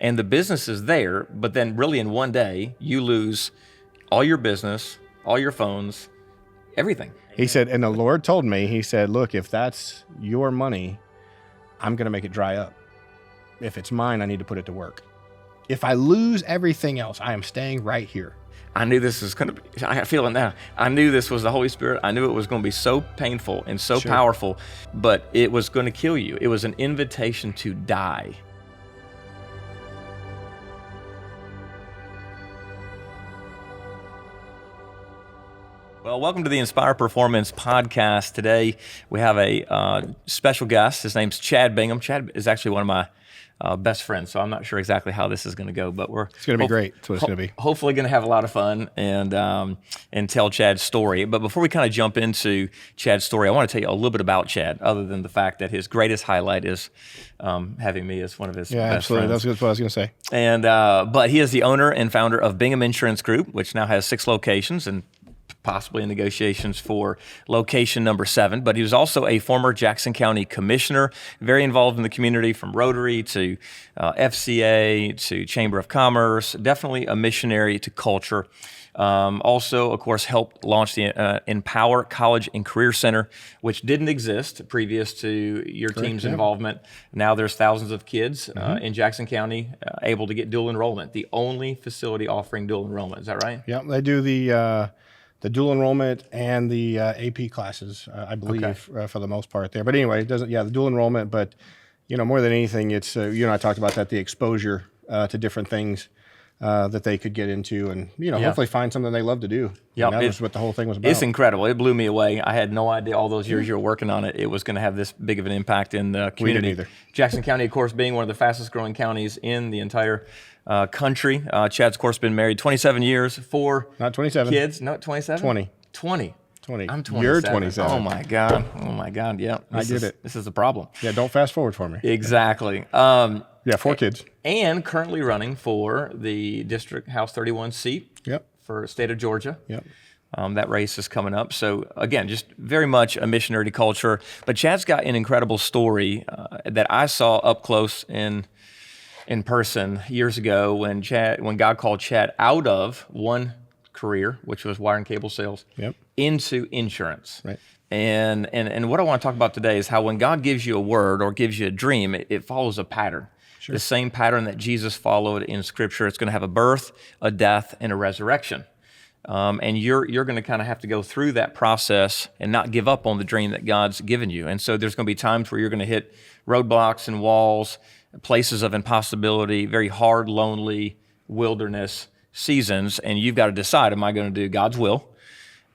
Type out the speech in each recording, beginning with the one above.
And the business is there, but then really in one day, you lose all your business, all your phones, everything. He said, and the Lord told me, he said, look, if that's your money, I'm going to make it dry up. If it's mine, I need to put it to work. If I lose everything else, I am staying right here. I knew this was going to be, I feel it now. I knew this was the Holy Spirit. I knew it was going to be so painful and so powerful, but it was going to kill you. It was an invitation to die. Well, welcome to the Inspire Performance podcast. Today, we have a special guest. His name's Chad Bingham. Chad is actually one of my best friends, so I'm not sure exactly how this is going to go, but it's going to be great. That's what it's going to be. Hopefully going to have a lot of fun and tell Chad's story. But before we kind of jump into Chad's story, I want to tell you a little bit about Chad, other than the fact that his greatest highlight is having me as one of his best friends. That's what I was going to say. And but he is the owner and founder of Bingham Insurance Group, which now has 6 locations and possibly in negotiations for location number 7, but he was also a former Jackson County commissioner, very involved in the community, from Rotary to FCA to Chamber of Commerce, definitely a missionary to culture. Also, of course, helped launch the Empower College and Career Center, which didn't exist previous to your team's involvement. Now there's thousands of kids in Jackson County able to get dual enrollment, the only facility offering dual enrollment. Is that right? Yeah, they do the dual enrollment and the AP classes, I believe, for the most part there. But anyway, it doesn't. Yeah, the dual enrollment. But more than anything, it's you and I talked about that, the exposure to different things that they could get into, and hopefully find something they love to do. Yeah, that was what the whole thing was about. It's incredible. It blew me away. I had no idea all those years you were working on it, it was going to have this big of an impact in the community. We didn't either. Jackson County, of course, being one of the fastest growing counties in the entire country. Chad's, of course, been married 27 years, 4 Not 27 kids. No, 27? 20. 20. I'm 27. You're 27. Oh my God. Yeah. I get it. This is a problem. Yeah, don't fast forward for me. Exactly. 4 kids. And currently running for the District House 31 seat. Yep. For the state of Georgia. Yep. That race is coming up. So again, just very much a missionary to culture. But Chad's got an incredible story that I saw up close in person years ago when God called Chad out of one career, which was wire and cable sales, into insurance. Right. And what I want to talk about today is how when God gives you a word or gives you a dream, it follows a pattern. Sure. The same pattern that Jesus followed in Scripture. It's going to have a birth, a death, and a resurrection. And you're going to kind of have to go through that process and not give up on the dream that God's given you. And so there's going to be times where you're going to hit roadblocks and walls, places of impossibility, very hard, lonely wilderness seasons, and you've got to decide, am I going to do God's will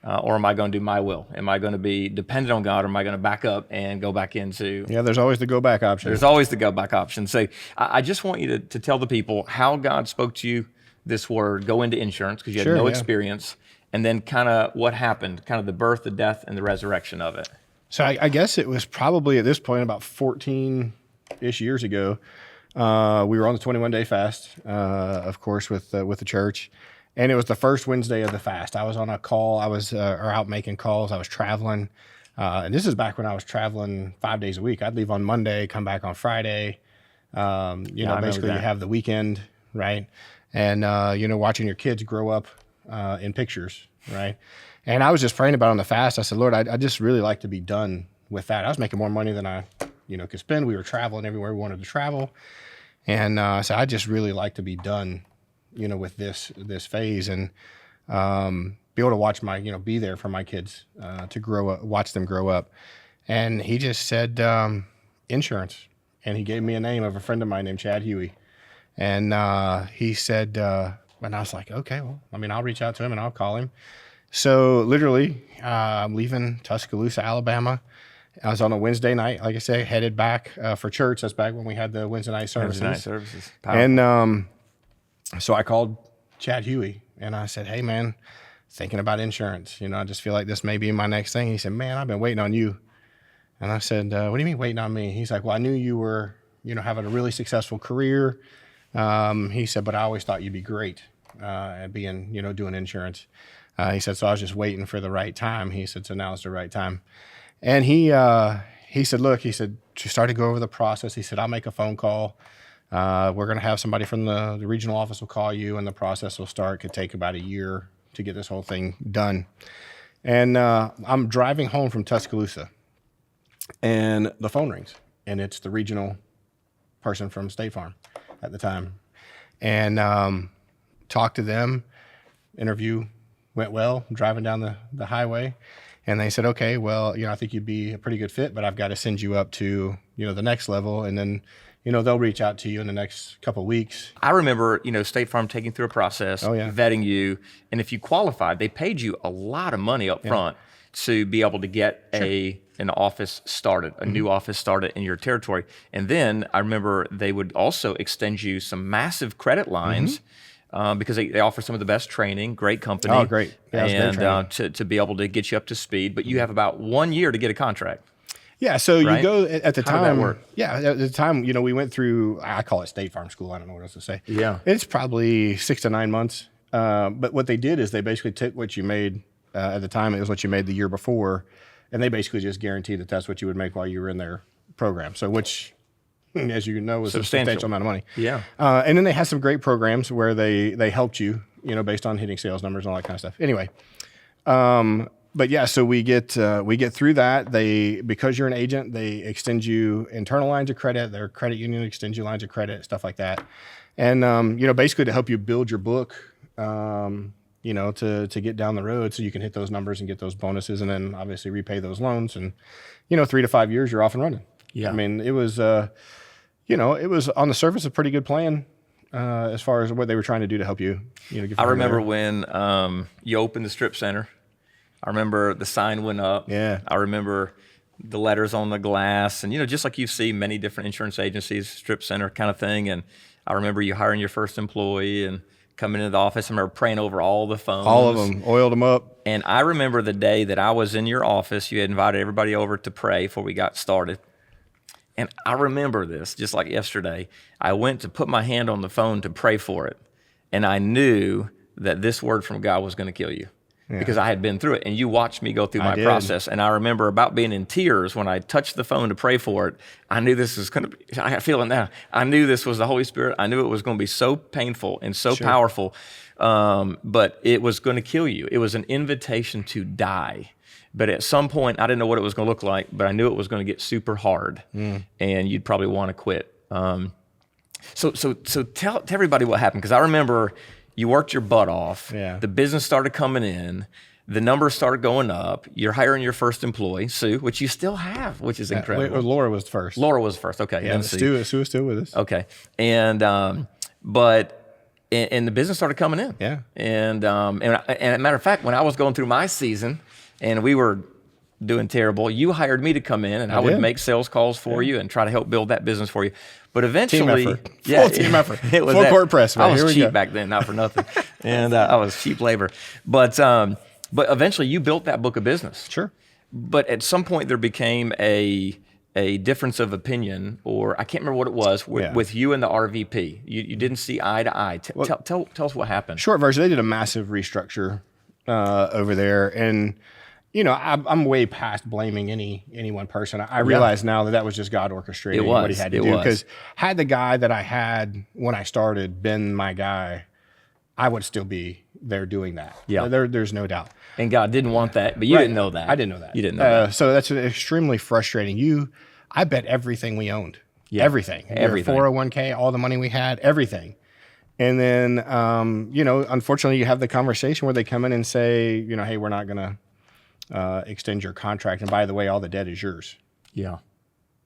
or am I going to do my will? Am I going to be dependent on God, or am I going to back up and go back into... Yeah, there's always the go back option. There's always the go back option. So I just want you to tell the people how God spoke to you this word, go into insurance, because you had no experience, and then kind of what happened, kind of the birth, the death, and the resurrection of it. So I guess it was probably at this point about 14-ish years ago. We were on the 21-day fast, of course, with the church, and it was the first Wednesday of the fast. I was on a call. I was out making calls. I was traveling, and this is back when I was traveling 5 days a week. I'd leave on Monday, come back on Friday. Basically you have the weekend, right? And watching your kids grow up in pictures, right? And I was just praying about it on the fast. I said, Lord, I just really like to be done with that. I was making more money than I could spend. We were traveling everywhere we wanted to travel. And so I just really like to be done, with this phase, and be able to watch be there for my kids to grow up, watch them grow up. And he just said insurance, and he gave me a name of a friend of mine named Chad Huey. And he said, and I was like, okay, well, I'll reach out to him and I'll call him. So literally, I'm leaving Tuscaloosa, Alabama. I was on a Wednesday night, like I say, headed back for church. That's back when we had the Wednesday night services. Powerful. And so I called Chad Huey and I said, hey, man, thinking about insurance. I just feel like this may be my next thing. He said, man, I've been waiting on you. And I said, what do you mean waiting on me? He's like, well, I knew you were, having a really successful career. He said, but I always thought you'd be great at being, doing insurance. He said, so I was just waiting for the right time. He said, so now is the right time. And he said, look, he said, to start to go over the process, he said, I'll make a phone call We're going to have somebody from the regional office will call you, and the process will start. It could take about a year to get this whole thing done. And I'm driving home from Tuscaloosa, and the phone rings, and it's the regional person from State Farm at the time. And talked to them. Interview went well. I'm driving down the highway, and they said, okay, well, I think you'd be a pretty good fit, but I've got to send you up to, the next level, and then, they'll reach out to you in the next couple of weeks. I remember, State Farm taking through a process, vetting you, and if you qualified, they paid you a lot of money up front to be able to get an office started, a new office started in your territory. And then I remember they would also extend you some massive credit lines because they offer some of the best training, great company. Oh, great. Yeah, and to be able to get you up to speed. But you have about 1 year to get a contract. Yeah, so right? You go at the time. How did that work? Yeah, at the time, we went through, I call it State Farm School. I don't know what else to say. Yeah. It's probably 6 to 9 months. But what they did is they basically took what you made at the time, it was what you made the year before, and they basically just guaranteed that that's what you would make while you were in their program. So which, as you know, was a substantial amount of money. Yeah. And then they had some great programs where they helped you, based on hitting sales numbers and all that kind of stuff. Anyway, but yeah, so we get through that. Because you're an agent, they extend you internal lines of credit. Their credit union extends you lines of credit, stuff like that. And basically to help you build your book. To get down the road so you can hit those numbers and get those bonuses, and then obviously repay those loans. And, 3 to 5 years, you're off and running. Yeah. I mean, it was, it was on the surface a pretty good plan as far as what they were trying to do to help you, get I remember when you opened the strip center. I remember the sign went up. Yeah. I remember the letters on the glass, and, just like you see many different insurance agencies, strip center kind of thing. And I remember you hiring your first employee and coming into the office. I remember praying over all the phones. All of them, oiled them up. And I remember the day that I was in your office, you had invited everybody over to pray before we got started. And I remember this just like yesterday. I went to put my hand on the phone to pray for it. And I knew that this word from God was going to kill you. Yeah. Because I had been through it, and you watched me go through my process. And I remember about being in tears when I touched the phone to pray for it. I knew this was going to be, I feel it now. I knew this was the Holy Spirit. I knew it was going to be so painful and so powerful, but it was going to kill you. It was an invitation to die. But at some point, I didn't know what it was going to look like, but I knew it was going to get super hard, and you'd probably want to quit. So tell everybody what happened, because I remember you worked your butt off. Yeah. The business started coming in. The numbers started going up. You're hiring your first employee, Sue, which you still have, which is incredible. Laura was first. Laura was first. Okay. Yeah, Sue is still with us. Okay. And but the business started coming in. Yeah. And a matter of fact, when I was going through my season and we were doing terrible, you hired me to come in, and I would make sales calls for you and try to help build that business for you. But eventually, full team effort. It was full court press. Man. I was cheap back then, not for nothing, and I was cheap labor. But eventually, you built that book of business. Sure. But at some point, there became a difference of opinion, or I can't remember what it was, with you and the RVP. You didn't see eye to eye. Tell us what happened. Short version: they did a massive restructure over there, and. I'm way past blaming any one person. I realize now that was just God orchestrating what he had to do. Because had the guy that I had when I started been my guy, I would still be there doing that. Yeah. There's no doubt. And God didn't want that, but you didn't know that. I didn't know that. You didn't know that. So that's extremely frustrating. I bet everything we owned. Yeah. Everything. Everything. 401k, all the money we had, everything. And then, unfortunately, you have the conversation where they come in and say, hey, we're not going to extend your contract, and by the way, all the debt is yours. Yeah,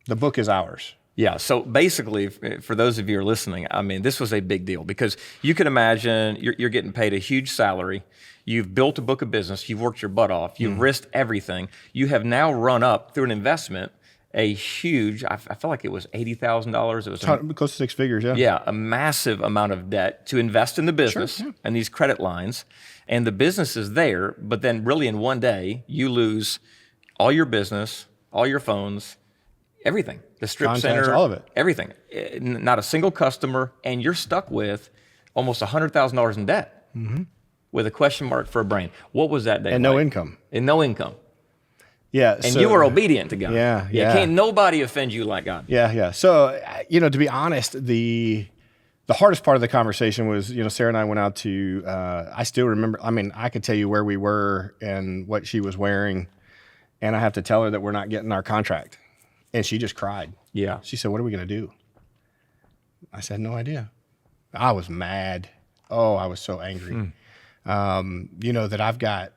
the book is ours. Yeah. So basically, for those of you who are listening, I mean, this was a big deal, because you can imagine you're getting paid a huge salary. You've built a book of business. You've worked your butt off. You've risked everything. You have now run up through an investment a huge, I felt like it was $80,000. It was close to 6 figures. Yeah. Yeah. A massive amount of debt to invest in the business and these credit lines. And the business is there, but then really in one day, you lose all your business, all your phones, everything. The strip center, all of it. Everything. Not a single customer, and you're stuck with almost $100,000 in debt with a question mark for a brain. What was that day And like? no income. And no income. Yeah. And you were obedient to God. Yeah. Can't nobody offend you like God. Yeah. So, to be honest, the hardest part of the conversation was, Sarah and I went out to, I still remember, I could tell you where we were and what she was wearing. And I have to tell her that we're not getting our contract. And she just cried. Yeah. She said, "What are we going to do?" I said, "No idea." I was mad. Oh, I was so angry. That I've got,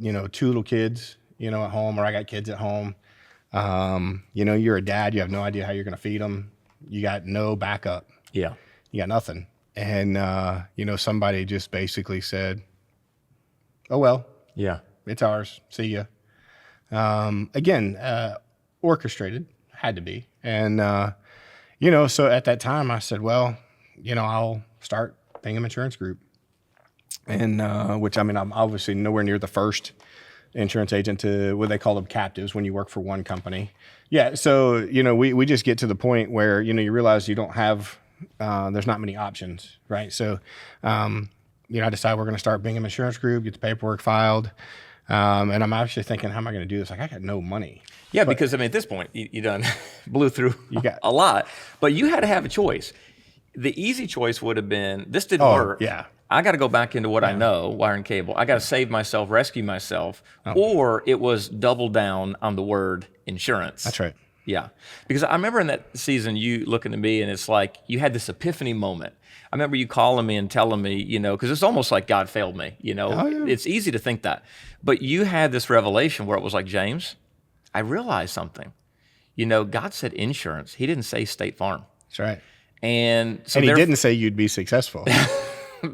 2 little kids, at home, or I got kids at home. You're a dad. You have no idea how you're going to feed them. You got no backup. Yeah. You got nothing. And, somebody just basically said, "Oh, well, Yeah. it's ours. See ya." Again, orchestrated, had to be. And, so at that time I said, well, I'll start Bingham Insurance Group. And, which, I'm obviously nowhere near the first insurance agent to what they call them captives when you work for one company. Yeah. So, we just get to the point where, you realize you don't have, there's not many options. Right. So, I decided we're going to start Bingham Insurance Group, get the paperwork filed. And I'm actually thinking, how am I going to do this? Like, I got no money. Yeah, because at this point, you done blew through a lot, but you had to have a choice. The easy choice would have been, this didn't work. Yeah. I got to go back into what I know, wire and cable. I got to save myself, rescue myself. Or it was double down on the word insurance. That's right. Yeah. Because I remember in that season, you looking at me and it's like you had this epiphany moment. I remember you calling me and telling me, because it's almost like God failed me, It's easy to think that. But you had this revelation where it was like, James, I realized something. God said insurance. He didn't say State Farm. That's right. And so he didn't say you'd be successful.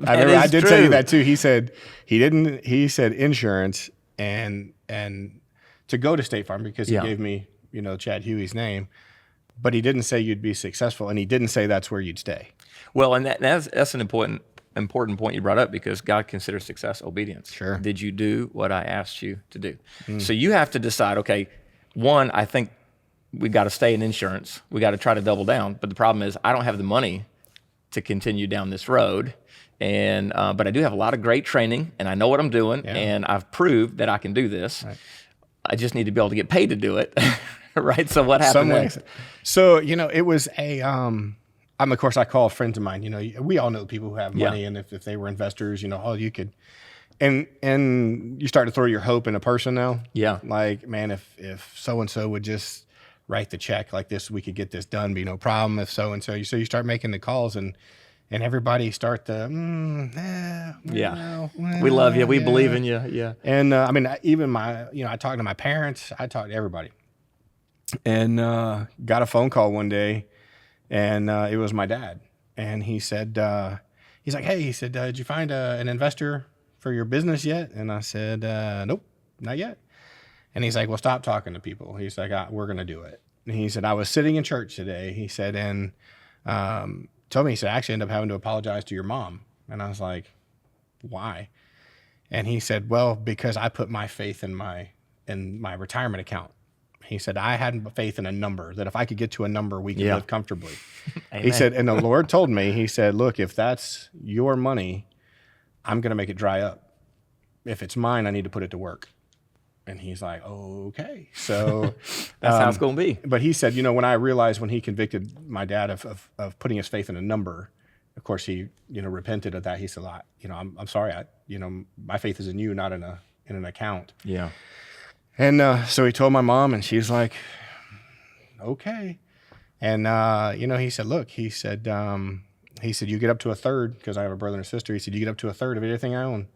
I did true. tell you that too. He said he said insurance and to go to State Farm because he gave me, Chad Huey's name, but he didn't say you'd be successful, and he didn't say that's where you'd stay. Well, and that's an important point you brought up, because God considers success obedience. Sure. Did you do what I asked you to do? So you have to decide, okay, one, I think we got to stay in insurance. We got to try to double down. But the problem is I don't have the money to continue down this road. And but I do have a lot of great training, and I know what I'm doing, and I've proved that I can do this. Right. I just need to be able to get paid to do it. Right? So what happened next? So, it was a of course I call friends of mine, we all know people who have money, and if they were investors, you could, and you start to throw your hope in a person now. Yeah. Like, man, if so-and-so would just write the check like this, we could get this done, be no problem. If so-and-so, you start making the calls, and everybody start to, we love you. We believe in you. Yeah. And, even I talked to my parents, I talked to everybody, and, got a phone call one day, and, it was my dad. And he said, he's like, "Hey," he said, "did you find an investor for your business yet?" And I said, "Nope, not yet." And he's like, "Well, stop talking to people." He's like, "We're going to do it." And he said, "I was sitting in church today," he said, "and, told me," he said, "I actually ended up having to apologize to your mom." And I was like, "Why?" And he said, "Well, because I put my faith in my retirement account." He said, "I had faith in a number, that if I could get to a number, we could live comfortably." He said, "And the Lord told me," he said, "Look, if that's your money, I'm going to make it dry up. If it's mine, I need to put it to work." And he's like, "Okay." So that's how it's going to be. But he said, when I realized, when he convicted my dad of putting his faith in a number, of course he, repented of that. He said, I'm sorry. My faith is in you, not in an account. Yeah. And so he told my mom, and she's like, "Okay." And, he said, "Look," he said, "you get up to a third," because I have a brother and a sister. He said, "You get up to a third of everything I own."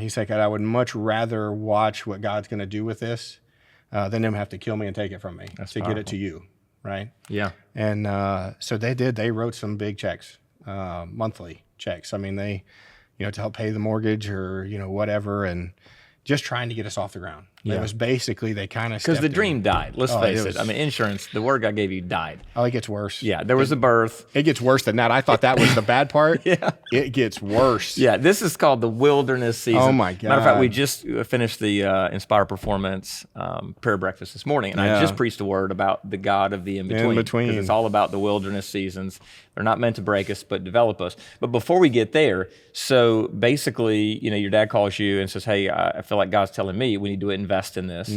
He said, "I would much rather watch what God's going to do with this than him have to kill me and take it from me get it to you." Right? Yeah. And so they did. They wrote some big checks, monthly checks. They, to help pay the mortgage or, whatever, and just trying to get us off the ground. It was basically, they kind of, because the dream died. Let's face it. Insurance, the word God gave you died. Oh, it gets worse. Yeah, there was a birth. It gets worse than that. I thought that was the bad part. Yeah. It gets worse. Yeah, this is called the wilderness season. Oh, my God. Matter of fact, we just finished the Inspire Performance prayer breakfast this morning, and I just preached a word about the God of the in-between. Because it's all about the wilderness seasons. They're not meant to break us, but develop us. But before we get there, so basically, your dad calls you and says, "Hey, I feel like God's telling me we need to invest invest in this.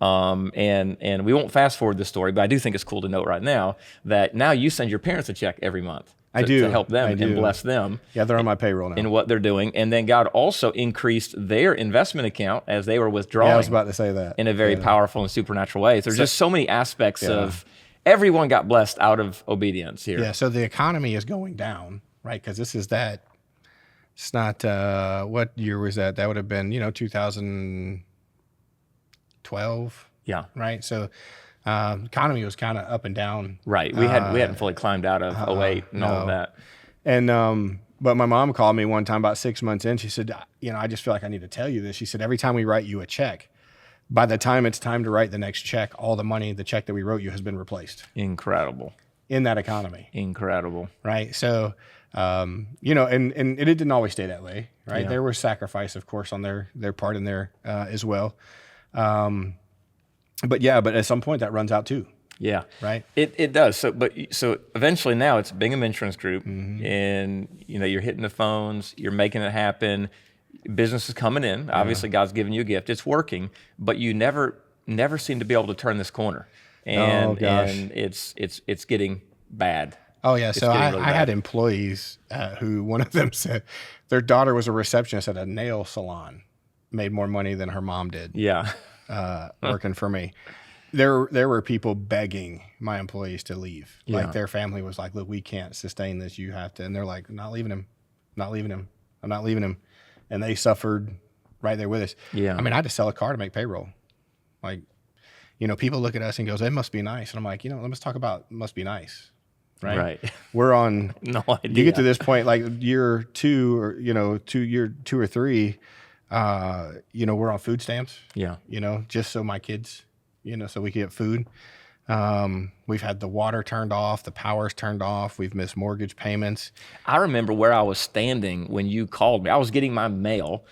And we won't fast forward this story, but I do think it's cool to note right now that now you send your parents a check every month. I do. To help them I and do. bless them. Yeah, they're on my payroll now. In what they're doing. And then God also increased their investment account as they were withdrawing. Yeah, I was about to say that. In a very powerful and supernatural way. There's just so many aspects of everyone got blessed out of obedience here. Yeah, so the economy is going down, right? Because this is that. It's not, what year was that? That would have been, 2012. Yeah. Right? So economy was kind of up and down. Right. We hadn't fully climbed out of 08 and all of that. And but my mom called me one time about 6 months in. She said, I just feel like I need to tell you this. She said, every time we write you a check, by the time it's time to write the next check, all the money, the check that we wrote you has been replaced. Incredible. In that economy. Incredible. Right. So, and it didn't always stay that way. Right. Yeah. There was sacrifice, of course, on their part in there as well. But at some point that runs out too. Yeah. Right. It does. So eventually now it's Bingham Insurance Group, and you're hitting the phones, you're making it happen. Business is coming in. Obviously, God's given you a gift. It's working, but you never seem to be able to turn this corner, and it's getting bad. Oh yeah. So I really had bad. employees who one of them said their daughter was a receptionist at a nail salon, made more money than her mom did. Yeah. Working for me. There were people begging my employees to leave. Yeah. Like their family was like, look, we can't sustain this. You have to. And they're like, I'm not leaving him. And they suffered right there with us. Yeah. I mean, I had to sell a car to make payroll. Like, people look at us and goes, it must be nice. And I'm like, let's talk about must be nice. Right. We're on, No idea. you get to this point, like year 2 or, year 2 or 3, we're on food stamps. Yeah. Just so my kids, so we can get food. We've had the water turned off, the power's turned off. We've missed mortgage payments. I remember where I was standing when you called me. I was getting my mail.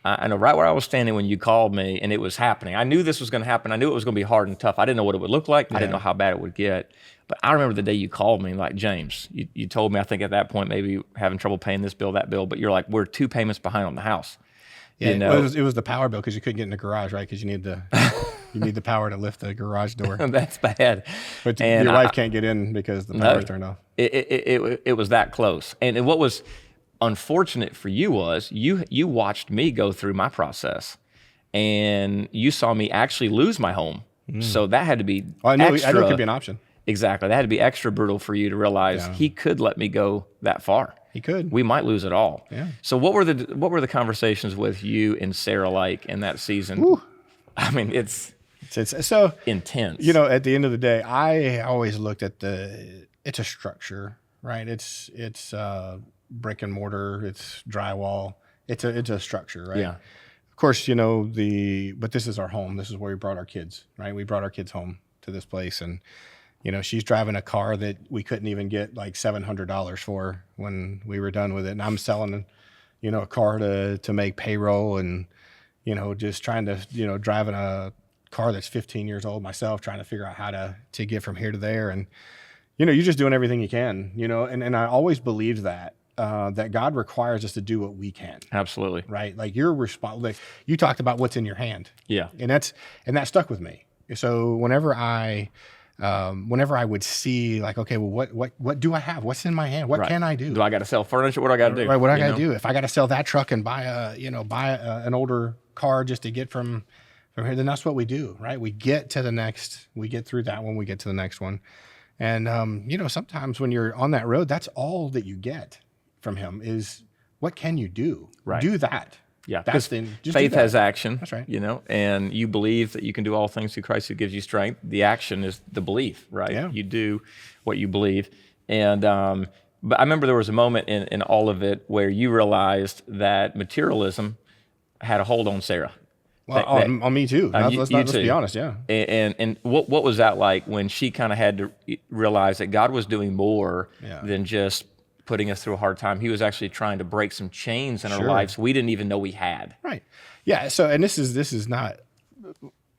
I know right where I was standing when you called me, and it was happening. I knew this was going to happen. I knew it was going to be hard and tough. I didn't know what it would look like. I didn't know how bad it would get. But I remember the day you called me, like, James, you told me, I think at that point, maybe having trouble paying this bill, that bill, but you're like, we're 2 payments behind on the house. Yeah, it was the power bill because you couldn't get in the garage, right? Because you need the power to lift the garage door. That's bad. But your wife can't get in because the power's turned off. It was that close. And what was unfortunate for you was you watched me go through my process, and you saw me actually lose my home. So that had to be I knew extra. it could be an option. Exactly. That had to be extra brutal for you to realize he could let me go that far. He could. We might lose it all. Yeah. So what were the conversations with you and Sarah like in that season? Woo. I mean, it's so intense. At the end of the day, I always looked at it's a structure, right? It's brick and mortar, it's drywall, it's a structure, right? Yeah. Of course, but this is our home. This is where we brought our kids, right? We brought our kids home to this place, and she's driving a car that we couldn't even get like $700 for when we were done with it. And I'm selling, a car to make payroll, and, just trying to, driving a car that's 15 years old myself, trying to figure out how to get from here to there. And, you're just doing everything you can, and I always believed that God requires us to do what we can. Absolutely. Right. Like you're responsible. Like you talked about what's in your hand. Yeah. And that stuck with me. So whenever I would see like, okay, well, what do I have? What's in my hand? What can I do? Do I got to sell furniture? What do I got to do? Right. What I got to do? If I got to sell that truck and buy an older car just to get from here, then that's what we do. Right. We get through that one, we get to the next one. And, sometimes when you're on that road, that's all that you get from him is what can you do? Right. Do that. Yeah. That's faith has action. That's right. And you believe that you can do all things through Christ who gives you strength. The action is the belief, right? Yeah. You do what you believe. And, but I remember there was a moment in all of it where you realized that materialism had a hold on Sarah. Well, on me too. Let's be honest, yeah. And what was that like when she kind of had to realize that God was doing more than just putting us through a hard time? He was actually trying to break some chains in our lives we didn't even know we had. Right. Yeah. So, and this is not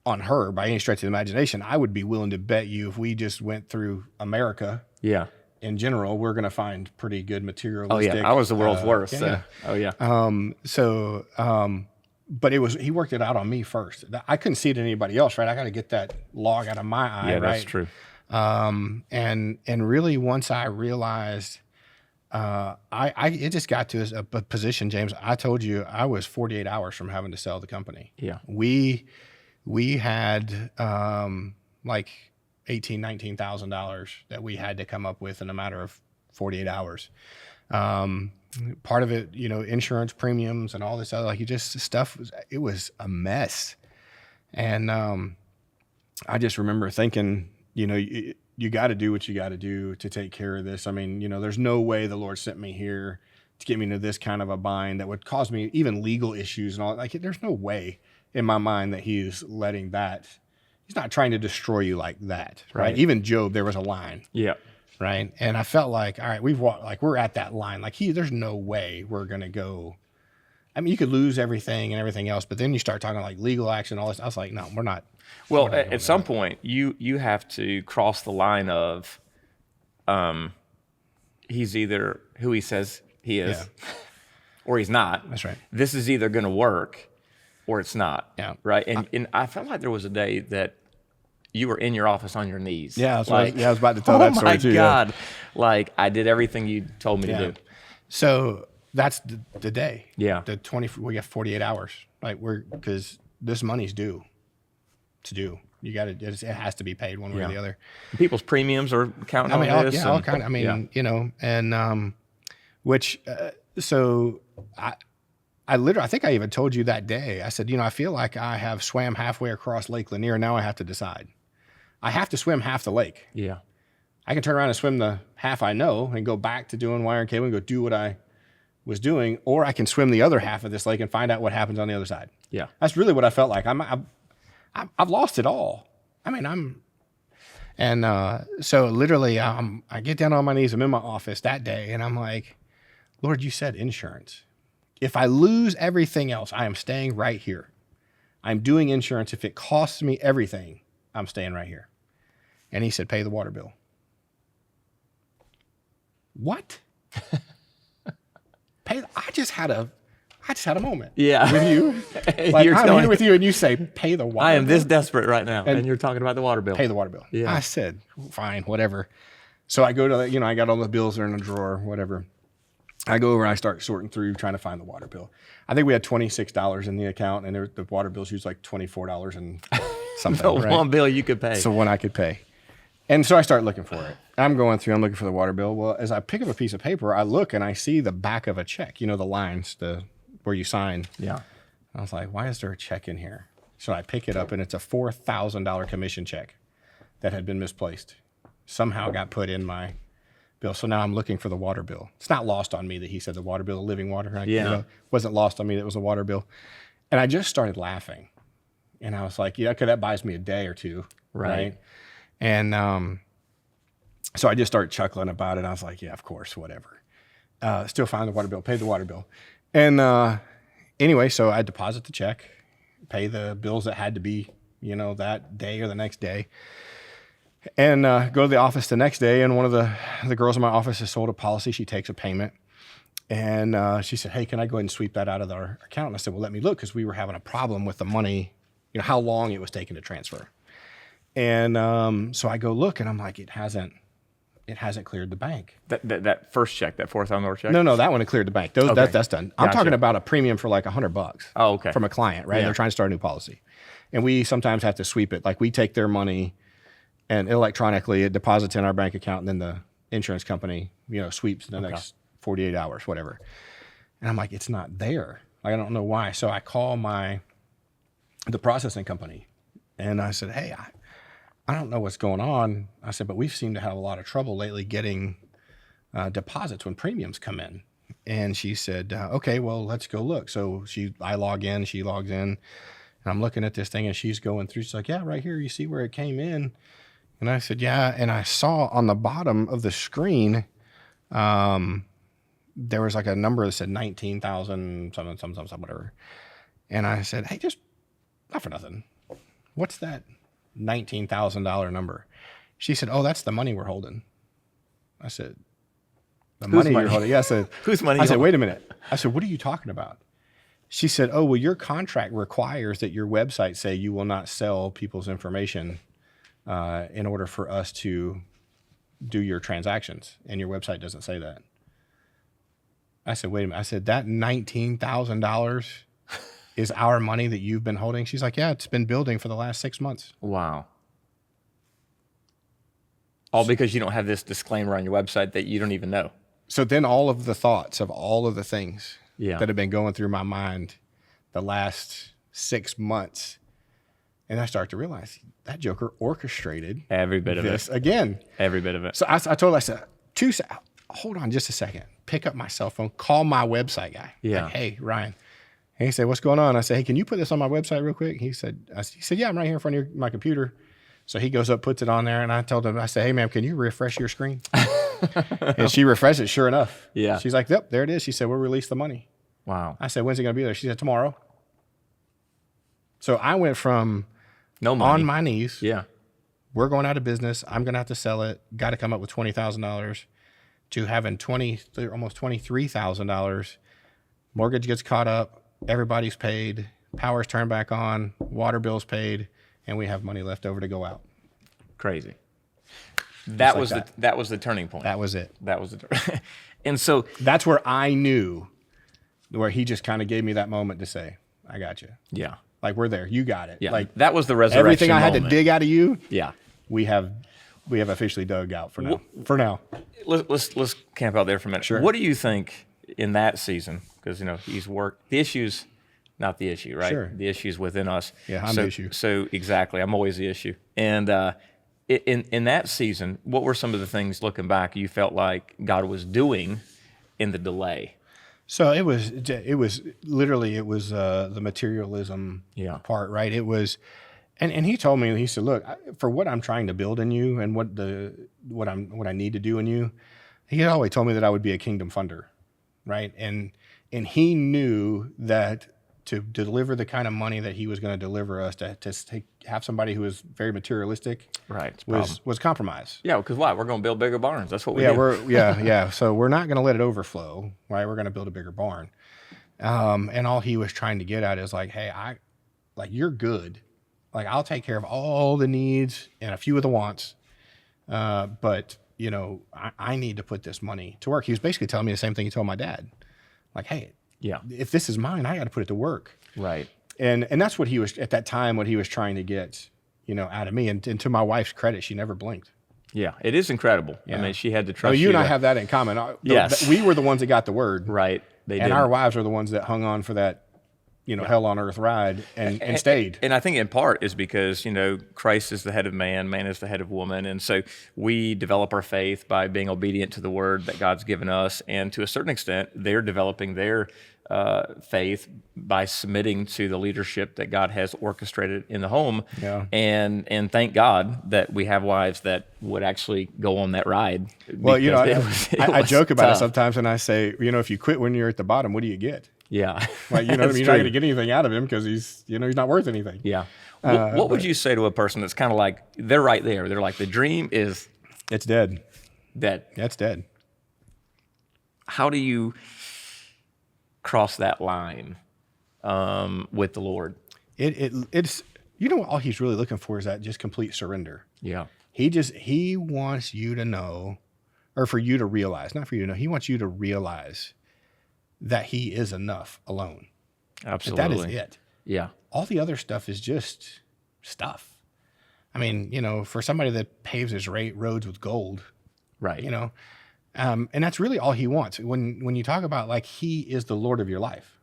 on her by any stretch of the imagination. I would be willing to bet you if we just went through America. Yeah. In general, we're going to find pretty good materialistic. Oh yeah, I was the world's worst. Yeah. Oh yeah. but he worked it out on me first. I couldn't see it in anybody else, right? I got to get that log out of my eye, Yeah, right? that's true. And really once I realized, it just got to a position, James, I told you I was 48 hours from having to sell the company. Yeah. We had, like $19,000 that we had to come up with in a matter of 48 hours. Part of it, insurance premiums and all this other, like it was a mess. And, I just remember thinking, you got to do what you got to do to take care of this. I mean, there's no way the Lord sent me here to get me into this kind of a bind that would cause me even legal issues and all. Like, there's no way in my mind that he's letting that. He's not trying to destroy you like that, right? Even Job, there was a line. Yeah. Right. And I felt like, all right, we're at that line. Like there's no way we're going to go. I mean, you could lose everything and everything else, but then you start talking like legal action, all this. I was like, no, we're not. Well, at some point you have to cross the line of, he's either who he says he is or he's not. That's right. This is either going to work or it's not. Yeah. Right. And I felt like there was a day that you were in your office on your knees. Yeah, I was about to tell that story too. Oh my God. Like I did everything you told me to do. So that's the day. Yeah. We got 48 hours. Like because this money's due. It's due. You got to, it has to be paid one way or the other. People's premiums are counting on this. All kind of, and, so I think I even told you that day, I said, I feel like I have swam halfway across Lake Lanier. Now I have to decide. I have to swim half the lake. Yeah. I can turn around and swim the half I know and go back to doing wire and cable and go do what I was doing, or I can swim the other half of this lake and find out what happens on the other side. Yeah. That's really what I felt like. I've lost it all. I mean, so literally I get down on my knees. I'm in my office that day and I'm like, Lord, you said insurance. If I lose everything else, I am staying right here. I'm doing insurance. If it costs me everything, I'm staying right here. And he said, pay the water bill. What? I just had a moment. Yeah. With you. Like, I'm here with you and you say, pay the water bill. I am this desperate right now. And you're talking about the water bill. Pay the water bill. Yeah. I said, fine, whatever. So I go to, I got all the bills that are in a drawer, whatever. I go over and I start sorting through trying to find the water bill. I think we had $26 in the account and the water bill's usually like $24 and something. The one bill you could pay. So one I could pay. And so I start looking for it. I'm looking for the water bill. Well, as I pick up a piece of paper, I look and I see the back of a check, the lines, where you sign. Yeah. I was like, why is there a check in here? So I pick it up and it's a $4,000 commission check that had been misplaced. Somehow got put in my bill. So now I'm looking for the water bill. It's not lost on me that he said the water bill, the living water. Wasn't lost on me that it was a water bill. And I just started laughing. And I was like, okay, that buys me a day or two. Right. And so I just started chuckling about it. I was like, yeah, of course, whatever. Still find the water bill, pay the water bill. And anyway, so I deposit the check, pay the bills that had to be, that day or the next day. And go to the office the next day, and one of the girls in my office has sold a policy. She takes a payment, and she said, hey, can I go ahead and sweep that out of our account? And I said, well, let me look, because we were having a problem with the money, how long it was taking to transfer. And so I go look, and I'm like, it hasn't cleared the bank. That first check, that $4,000 check? No, that one had cleared the bank. That's done. I'm talking about a premium for like $100. Oh, okay. From a client, right? Yeah. They're trying to start a new policy. And we sometimes have to sweep it. Like we take their money and electronically it deposits in our bank account, and then the insurance company, sweeps in the next 48 hours, whatever. And I'm like, it's not there. I don't know why. So I call the processing company, and I said, hey, I don't know what's going on. I said, but we seem to have a lot of trouble lately getting deposits when premiums come in. And she said, okay, well, let's go look. So I log in, she logs in, and I'm looking at this thing, and she's going through. She's like, yeah, right here, you see where it came in? And I said, yeah. And I saw on the bottom of the screen, there was like a number that said 19,000, something, whatever. And I said, hey, just not for nothing, what's that $19,000 number? She said, oh, that's the money we're holding. I said, the money you're holding? Yeah, I said, whose money? I said, wait a minute. I said, what are you talking about? She said, "Oh, well, your contract requires that your website say you will not sell people's information in order for us to do your transactions, and your website doesn't say that." I said, "Wait a minute." I said, "That $19,000 is our money that you've been holding?" She's like, "Yeah, it's been building for the last 6 months." Wow. All because you don't have this disclaimer on your website that you don't even know. So then all of the thoughts of all of the things Yeah. that have been going through my mind the last 6 months, and I start to realize that joker orchestrated Every bit of this it. again. Every bit of it. So I told her, I said, hold on just a second. Pick up my cell phone, call my website guy. Yeah. Like, "Hey, Ryan." And he said, "What's going on?" I said, "Hey, can you put this on my website real quick?" He said, "Yeah, I'm right here in front of my computer." So he goes up, puts it on there, and I told him, I said, "Hey, ma'am, can you refresh your screen?" And she refreshed it, sure enough. Yeah. She's like, "Yep, there it is." She said, "We'll release the money." Wow. I said, "When's it going to be there?" She said, "Tomorrow." So I went from No money. on my knees, Yeah. we're going out of business, I'm going to have to sell it, got to come up with $20,000, to having almost $23,000. Mortgage gets caught up, everybody's paid, power's turned back on, water bill's paid, and we have money left over to go out. Crazy. That like was that. that was the turning point. That was it. That was the and so That's where I knew, where he just kind of gave me that moment to say, "I got you. yeah. Like, we're there. You got it." Yeah. Like, that was the resurrection everything I had to moment. dig out of you, Yeah. we have officially dug out for now. For now. Let's camp out there for a minute. Sure. What do you think in that season? Because he's worked the issues, not the issue, right? Sure. The issues within us. Yeah, I'm the issue. So exactly, I'm always the issue. And in that season, what were some of the things looking back you felt like God was doing in the delay? So it was literally the materialism Yeah. part, right? It was, and he told me, he said, "Look, for what I'm trying to build in you and what I need to do in you," he had always told me that I would be a kingdom funder, right? And he knew that to deliver the kind of money that he was going to deliver us, to have somebody who was very materialistic, Right. It's a problem. was compromise. Yeah, because why? We're going to build bigger barns. That's what we Yeah, do. yeah. So we're not going to let it overflow, right? We're going to build a bigger barn. And all he was trying to get at is like, "Hey, you're good. Like, I'll take care of all the needs and a few of the wants. But I need to put this money to work." He was basically telling me the same thing he told my dad. Like, "Hey, Yeah. if this is mine, I got to put it to work." Right. And that's what he was at that time, what he was trying to get, out of me. And to my wife's credit, she never blinked. Yeah. It is incredible. I Yeah. mean, she had to trust You and I to- have that in common. Yes. We were the ones that got the word. Right. They And did. our wives are the ones that hung on for that, hell on earth ride and stayed. And I think in part is because, Christ is the head of man, man is the head of woman. And so we develop our faith by being obedient to the word that God's given us. And to a certain extent, they're developing their faith by submitting to the leadership that God has orchestrated in the home. Yeah. And thank God that we have wives that would actually go on that ride. Well, because I was joke about it tough. sometimes, and I say, if you quit when you're at the bottom, what do you get? Yeah. Like, That's you're not true. going to get anything out of him because he's not worth anything. Yeah. What would you say to a person that's kind of like, they're right there. They're like, the dream is It's dead. dead. That's dead. How do you cross that line with the Lord? It's all he's really looking for is that just complete surrender. Yeah. He wants you to know, or for you to realize, not for you to know, he wants you to realize that he is enough alone. Absolutely. That is it. Yeah. All the other stuff is just stuff. I mean, for somebody that paves his roads with gold, Right. and that's really all he wants. When you talk about, like, he is the Lord of your life,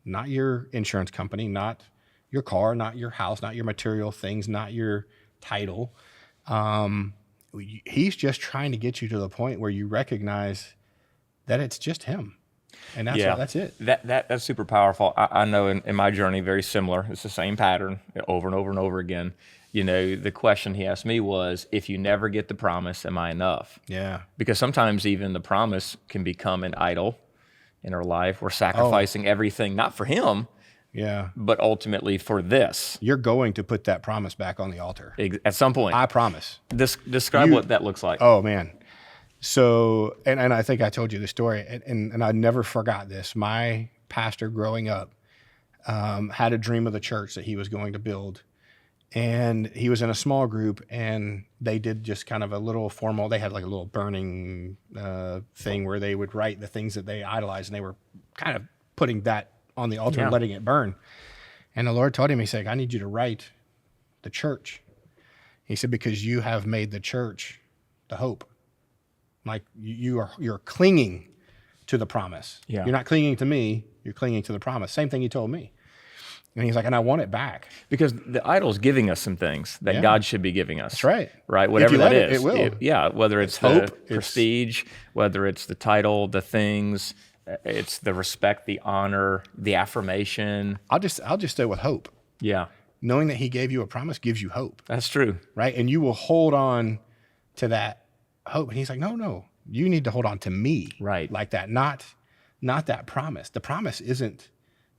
not your insurance company, not your car, not your house, not your material things, not your title. He's just trying to get you to the point where you recognize that it's just him. And that's it. That's super powerful. I know in my journey, very similar. It's the same pattern over and over and over again. The question he asked me was, if you never get the promise, am I enough? Yeah. Because sometimes even the promise can become an idol in our life. We're sacrificing everything, not for him, Yeah. but ultimately for this. You're going to put that promise back on the altar. At some point. I promise. Describe what that looks like. Oh, man. So, and I think I told you the story, and I never forgot this. My pastor growing up had a dream of the church that he was going to build. And he was in a small group, and they did just kind of a little formal, they had like a little burning thing where they would write the things that they idolized, and they were kind of putting that on the altar and letting it burn. And the Lord told him, he said, I need you to write the church. He said, because you have made the church the hope. Like you're clinging to the promise. Yeah. You're not clinging to me, you're clinging to the promise. Same thing he told me. And he's like, and I want it back. Because the idol's giving us some things that God should be giving us. That's right. Right? Whatever that is. It will. Whether it's hope, the prestige, whether it's the title, the things, it's the respect, the honor, the affirmation. I'll just stay with hope. Yeah. Knowing that he gave you a promise gives you hope. That's true. Right? And you will hold on to that hope. And he's like, no, you need to hold on to me. Right. Like that, not that promise. The promise isn't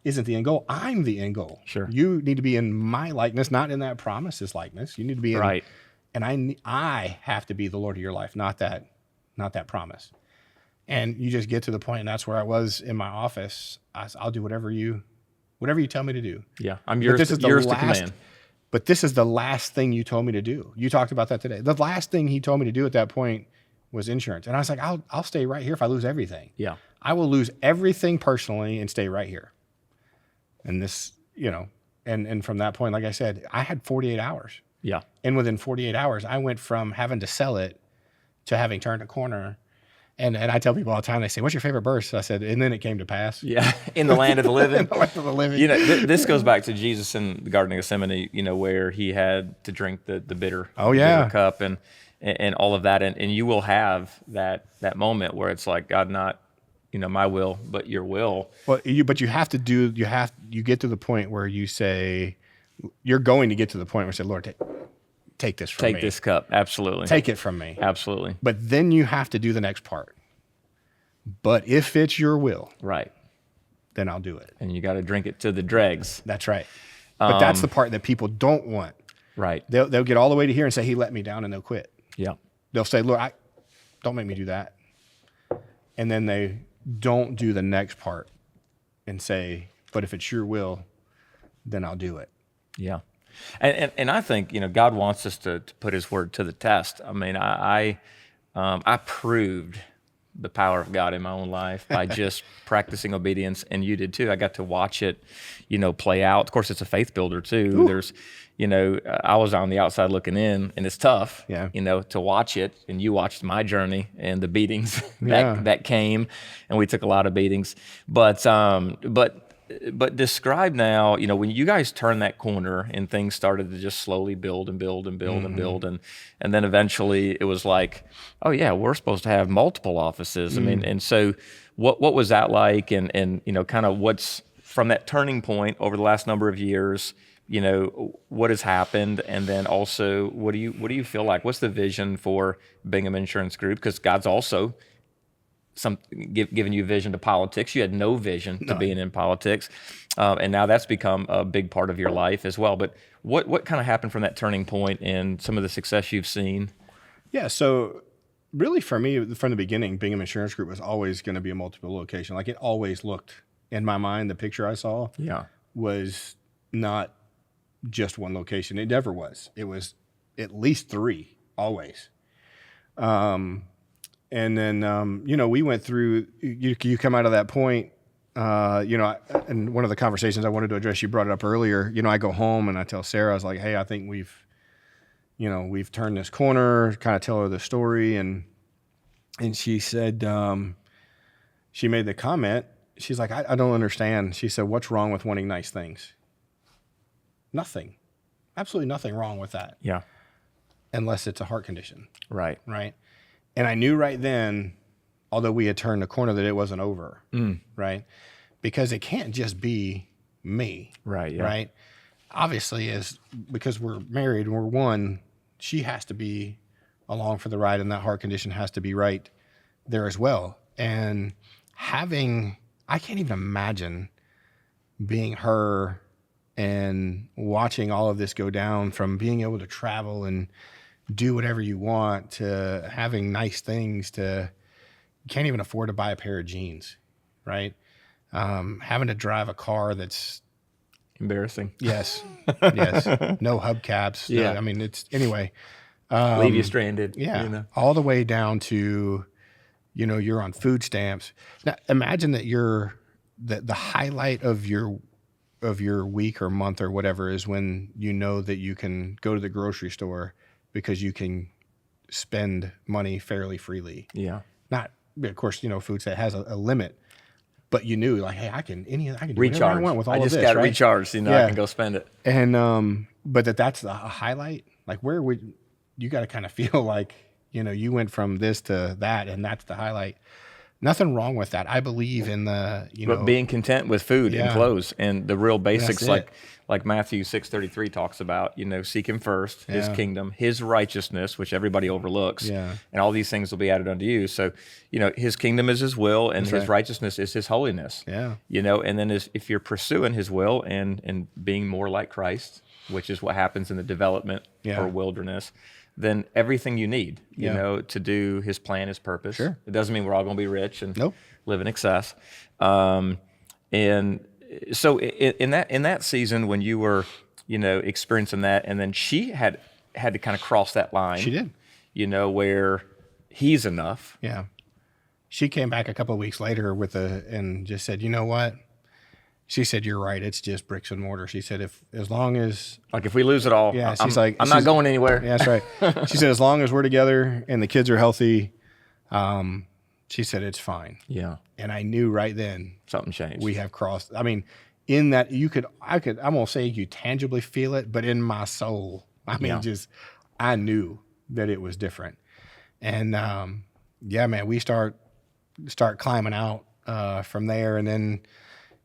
the end goal. I'm the end goal. Sure. You need to be in my likeness, not in that promise's likeness. You need to be in, right. And I have to be the Lord of your life, not that promise. And you just get to the point, and that's where I was in my office. I'll do whatever you tell me to do. Yeah, I'm yours. To command. But this is the last thing you told me to do. You talked about that today. The last thing he told me to do at that point was insurance, and I was like, I'll stay right here if I lose everything. Yeah, I will lose everything personally and stay right here. And this, and from that point, like I said, I had 48 hours. Yeah. And within 48 hours, I went from having to sell it to having turned a corner. And I tell people all the time, they say, what's your favorite verse? I said, and then it came to pass. Yeah. In the land of the living. In the land of the living. This goes back to Jesus in the Garden of Gethsemane, where he had to drink the bitter, bitter cup and all of that. And you will have that moment where it's like, God, not, my will, but your will. Well, you get to the point where you say, you're going to get to the point where you say, Lord, take this from me. Take this cup. Absolutely. Take it from me. Absolutely. But then you have to do the next part. But if it's your will, right, then I'll do it. And you got to drink it to the dregs. That's right. But that's the part that people don't want. Right. They'll get all the way to here and say, he let me down, and they'll quit. Yeah. They'll say, Lord, don't make me do that. And then they don't do the next part and say, but if it's your will, then I'll do it. Yeah. And I think, God wants us to put his word to the test. I mean, I proved the power of God in my own life by just practicing obedience, and you did too. I got to watch it, play out. Of course, it's a faith builder too. Ooh. There's, I was on the outside looking in, and it's tough, to watch it. And you watched my journey and the beatings that came, and we took a lot of beatings. But describe now, when you guys turned that corner and things started to just slowly build and build and build and build, and then eventually it was like, oh yeah, we're supposed to have multiple offices. I mean, and so what was that like? And kind of what's from that turning point over the last number of years, what has happened? And then also, what do you feel like? What's the vision for Bingham Insurance Group? Because God's also giving you vision to politics. You had no vision to being in politics, and now that's become a big part of your life as well. But what kind of happened from that turning point and some of the success you've seen? Yeah, so really for me, from the beginning, Bingham Insurance Group was always going to be a multiple location. Like it always looked, in my mind, the picture I saw was not just one location. It never was. It was at least 3, always. And then, we went through, you come out of that point, and one of the conversations I wanted to address, you brought it up earlier, I go home and I tell Sarah, I was like, hey, I think we've turned this corner, kind of tell her the story. And she said, she made the comment, she's like, I don't understand. She said, what's wrong with wanting nice things? Nothing. Absolutely nothing wrong with that. Yeah. Unless it's a heart condition. Right. Right. And I knew right then, although we had turned the corner, that it wasn't over, right? Because it can't just be me, right? Yeah. Right? Obviously, because we're married and we're one, she has to be along for the ride, and that heart condition has to be right there as well. And I can't even imagine being her and watching all of this go down, from being able to travel and do whatever you want to having nice things to you can't even afford to buy a pair of jeans, right? Having to drive a car that's Embarrassing. Yes. Yes. No hubcaps. Yeah. I mean, anyway. Leave you stranded. Yeah. You know? All the way down to, you're on food stamps. Now, imagine that the highlight of your week or month or whatever is when you know that you can go to the grocery store because you can spend money fairly freely. Yeah. Not, of course, food stamp has a limit, but you knew like, hey, I can do whatever Recharge. I want with all of I this. just got right? recharged. I can go spend it. And but that's a highlight. Like you got to kind of feel like you went from this to that, and that's the highlight. Nothing wrong with that. I believe in but being content with food and clothes and the real basics, like Matthew 6:33 talks about. Seek Him first, His kingdom, His righteousness, which everybody overlooks, and all these things will be added unto you. So, His kingdom is His will, and His righteousness is His holiness. Yeah. And then if you're pursuing His will and being more like Christ, which is what happens in the development or wilderness, then everything you need, to do His plan, His purpose. Sure. It doesn't mean we're all going to be rich and Nope. live in excess. And so in that season when you were, experiencing that, and then she had to kind of cross that line. She did. Where He's enough. Yeah. She came back a couple of weeks later and just said, you know what? She said, you're right. It's just bricks and mortar. She said, as long as we lose it all, I'm not going anywhere. Yeah, that's right. She said, as long as we're together and the kids are healthy, she said, it's fine. Yeah. And I knew right then Something changed. we have crossed. I mean, in that I'm going to say you tangibly feel it, but in my soul, I knew that it was different. And man, we start climbing out from there. And then,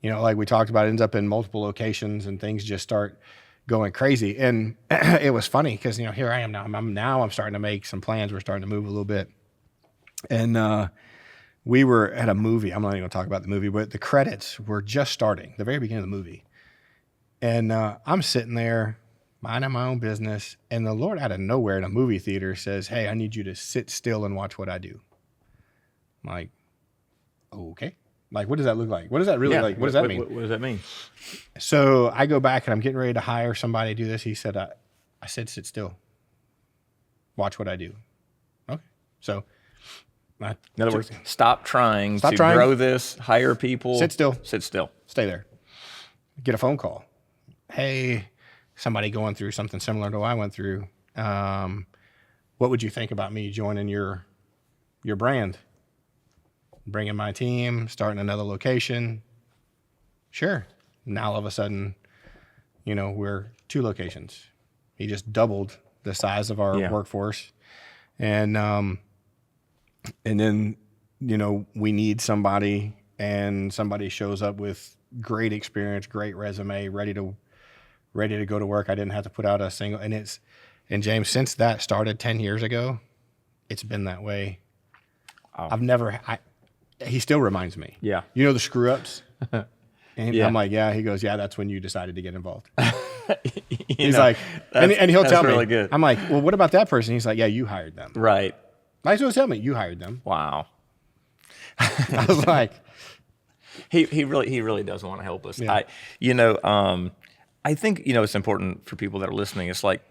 like we talked about, it ends up in multiple locations and things just start going crazy. And it was funny because, here I am now. I'm starting to make some plans. We're starting to move a little bit. And we were at a movie. I'm not even going to talk about the movie, but the credits were just starting, the very beginning of the movie. And I'm sitting there minding my own business. And the Lord out of nowhere in a movie theater says, hey, I need you to sit still and watch what I do. I'm like, okay. Like, what does that look like? What does that really like? What does that mean? What does that mean? So I go back and I'm getting ready to hire somebody to do this. He said, I said, sit still. Watch what I do. Okay. So in other words, stop trying to grow this, hire people. Sit still. Sit still. Stay there. Get a phone call. Hey, somebody going through something similar to what I went through. What would you think about me joining your brand? Bringing my team, starting another location. Sure. Now all of a sudden, we're 2 locations. He just doubled the size of our workforce. And then, we need somebody, and somebody shows up with great experience, great resume, ready to go to work. I didn't have to put out a single, and James, since that started 10 years ago, it's been that way. Oh. He still reminds me. Yeah. The screw ups? And I'm like, yeah. He goes, yeah, that's when you decided to get involved. He's like, and he'll tell me. Really good. I'm like, well, what about that person? He's like, yeah, you hired them. Right. Might as well tell me you hired them. Wow. I was like, he really does want to help us. Yeah. I think, it's important for people that are listening. It's like,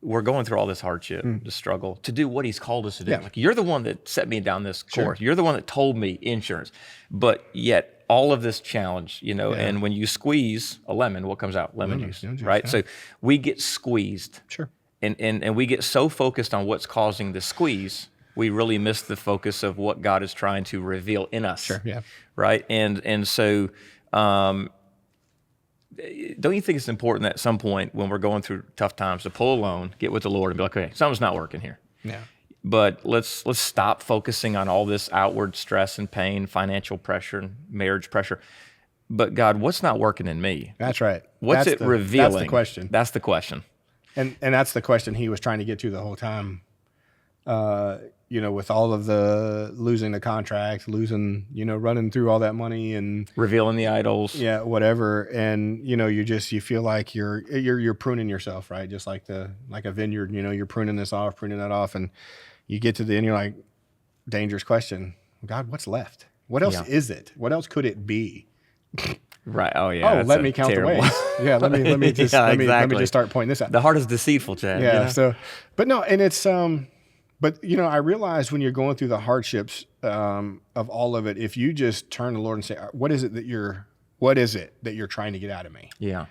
we're going through all this hardship, this struggle, to do what He's called us to do. Yeah. Like, you're the one that set me down this course. Sure. You're the one that told me insurance. But yet, all of this challenge, and when you squeeze a lemon, what comes out? Lemon juice, right? Yeah. So we get squeezed. Sure. And we get so focused on what's causing the squeeze, we really miss the focus of what God is trying to reveal in us. Sure, yeah. Right? And so... don't you think it's important that at some point when we're going through tough times to pull a loan, get with the Lord and be like, okay, something's not working here. Yeah. But let's stop focusing on all this outward stress and pain, financial pressure and marriage pressure. But God, what's not working in me? That's right. What's it revealing? That's the question. That's the question. And that's the question he was trying to get to the whole time. With all of the losing the contract, running through all that money and revealing the idols. Yeah, whatever. And, you feel like you're pruning yourself, right? Just like a vineyard, you're pruning this off, pruning that off. And you get to the end, you're like, dangerous question. God, what's left? What else is it? What else could it be? Right. Oh yeah. Let me count terrible. the ways. Yeah. Let me just Yeah, let me exactly. just start pointing this out. The heart is deceitful, Chad. Yeah. You know? So, but no, and it's but I realize when you're going through the hardships of all of it, if you just turn to the Lord and say, what is it that you're trying to get out of me? Yeah.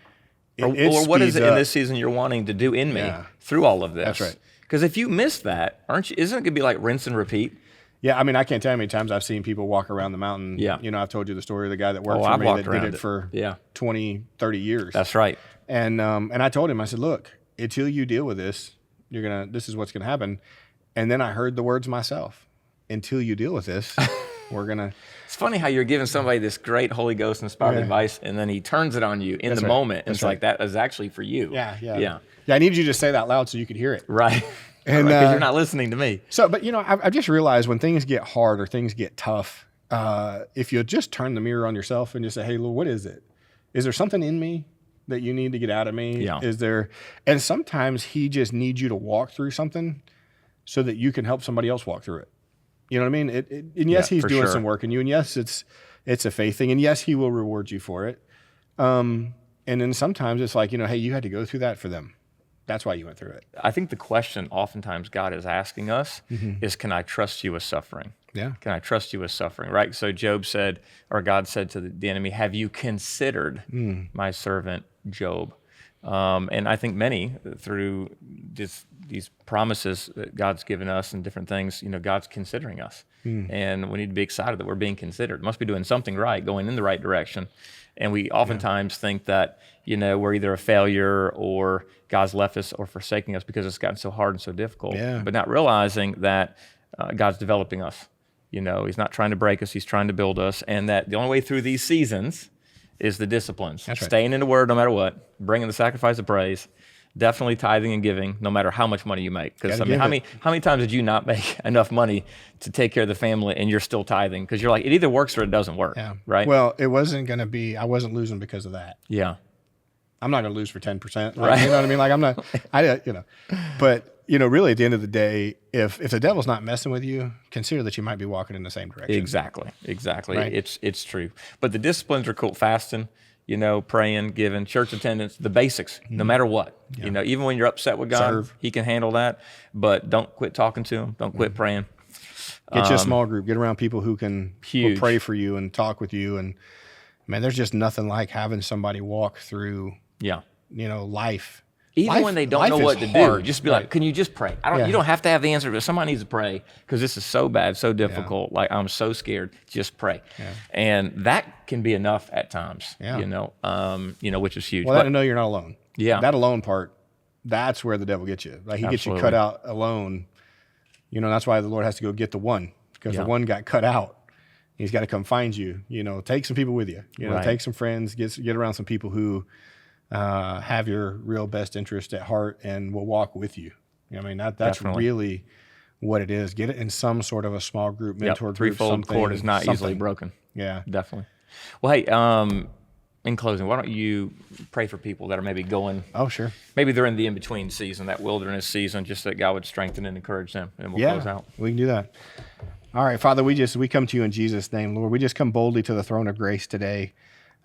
It Or what is speeds it in up. this season you're wanting to do in me Yeah. through all of this? That's right. Because if you miss that, isn't it gonna be like rinse and repeat? Yeah, I mean, I can't tell you how many times I've seen people walk around the mountain. Yeah. I've told you the story of the guy that worked for I've me walked that did around it for Yeah. 20, 30 years. That's right. And I told him, I said, look, until you deal with this, this is what's gonna happen. And then I heard the words myself. Until you deal with this, we're gonna. It's funny how you're giving somebody this great Holy Ghost inspired Yeah. advice, and then he turns it on you in That's the right. moment. And That's it's right. like, that is actually for you. Yeah. I needed you to say that loud so you could hear it. Right. And, Because you're not listening to me. So, but I just realized when things get hard or things get tough, if you just turn the mirror on yourself and just say, hey, Lord, what is it? Is there something in me that you need to get out of me? Yeah. Is there? And sometimes he just needs you to walk through something so that you can help somebody else walk through it. You know what I mean? And yes, Yeah, he's for doing sure. some work in you, and yes, it's a faith thing, and yes, he will reward you for it. And then sometimes it's like, hey, you had to go through that for them. That's why you went through it. I think the question oftentimes God is asking us is, can I trust you with suffering? Yeah. Can I trust you with suffering? Right? So Job said, or God said to the enemy, have you considered my servant Job? And I think many, through these promises that God's given us and different things, God's considering us. And we need to be excited that we're being considered. Must be doing something right, going in the right direction. And we oftentimes think that, we're either a failure or God's left us or forsaking us because it's gotten so hard and so difficult. Yeah. But not realizing that God's developing us. He's not trying to break us, he's trying to build us. And that the only way through these seasons is the disciplines. That's right. Staying in the Word no matter what, bringing the sacrifice of praise, definitely tithing and giving no matter how much money you make. Because Gotta how give many times did you not make enough money to take care of the family and you're still tithing? Because you're like, it either works or it doesn't work. Yeah. Right? Well, it wasn't going to be, I wasn't losing because of that. Yeah. I'm not going to lose for 10%. Right. You know what I mean? Like I'm not, but really at the end of the day, if the devil's not messing with you, consider that you might be walking in the same direction. Exactly. Right. It's true. But the disciplines are cool. Fasting, praying, giving, church attendance, the basics, no matter what. Yeah. Even when you're upset with God, Serve. he can handle that. But don't quit talking to him. Don't quit praying. Get you a small group, get around people who will Huge. pray for you and talk with you. And man, there's just nothing like having somebody walk through, Yeah. life. Even when they don't know what to do, just be like, can you just pray? You don't have to have the answer, but somebody needs to pray because this is so bad, so difficult. Like, I'm so scared. Just pray. Yeah. And that can be enough at times, Yeah. which is huge. Well, But- to know you're not alone. Yeah. That alone part, that's where the devil gets you. Like he gets you Absolutely. cut out alone. That's why the Lord has to go get the one, because Yeah. the one got cut out. He's got to come find you. Take some people with you. Right. Take some friends. Get around some people who have your real best interest at heart and will walk with you. That's Definitely. really what it is. Get it in some sort of a small group, mentor group. Threefold Something, cord is not easily something. broken. Yeah. Definitely. Well, hey, in closing, why don't you pray for people that are maybe going, Oh, sure. maybe they're in the in-between season, that wilderness season, just that God would strengthen and encourage them, and we'll close out. We can do that. All right, Father, we come to you in Jesus' name, Lord. We just come boldly to the throne of grace today.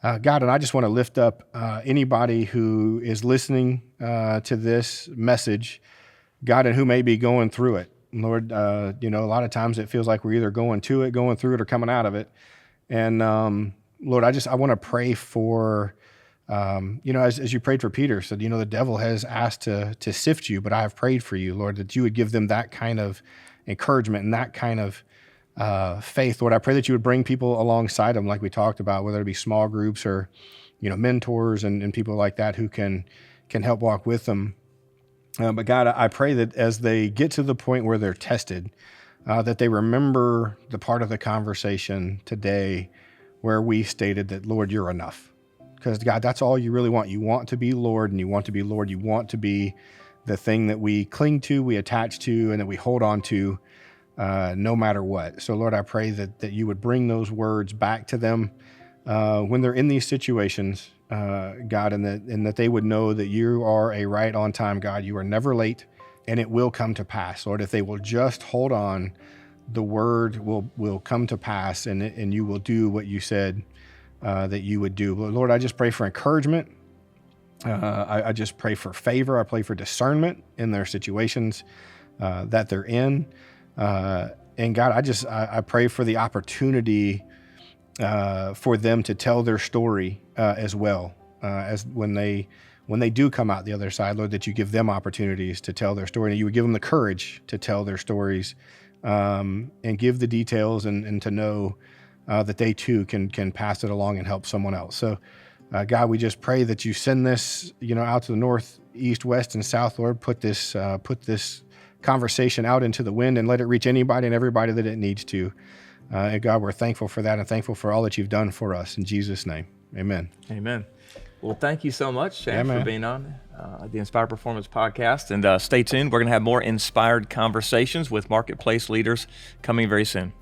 God, and I just want to lift up anybody who is listening to this message, God, and who may be going through it. Lord, a lot of times it feels like we're either going through it, or coming out of it. And Lord, I want to pray for, as you prayed for Peter, said, the devil has asked to sift you, but I have prayed for you, Lord, that you would give them that kind of encouragement and that kind of faith. Lord, I pray that you would bring people alongside them, like we talked about, whether it be small groups or, mentors and people like that who can help walk with them. But God, I pray that as they get to the point where they're tested, that they remember the part of the conversation today where we stated that, Lord, you're enough. Because God, that's all you really want. You want to be Lord, and you want to be Lord. You want to be the thing that we cling to, we attach to, and that we hold on to no matter what. So Lord, I pray that you would bring those words back to them when they're in these situations, God, and that they would know that you are a right on time God. You are never late, and it will come to pass. Lord, if they will just hold on, the word will come to pass, and you will do what you said that you would do. Lord, I just pray for encouragement. I just pray for favor. I pray for discernment in their situations that they're in. And God, I pray for the opportunity for them to tell their story as well, as when they do come out the other side, Lord, that you give them opportunities to tell their story, and you would give them the courage to tell their stories, and give the details, and to know that they too can pass it along and help someone else. So, God, we just pray that you send this, out to the north, east, west, and south, Lord. Put this conversation out into the wind and let it reach anybody and everybody that it needs to. And God, we're thankful for that and thankful for all that you've done for us. In Jesus' name, amen. Amen. Well, thank you so much, Chad, Yeah, for being on the Inspired Performance Podcast. And stay tuned. We're going to have more inspired conversations with marketplace leaders coming very soon.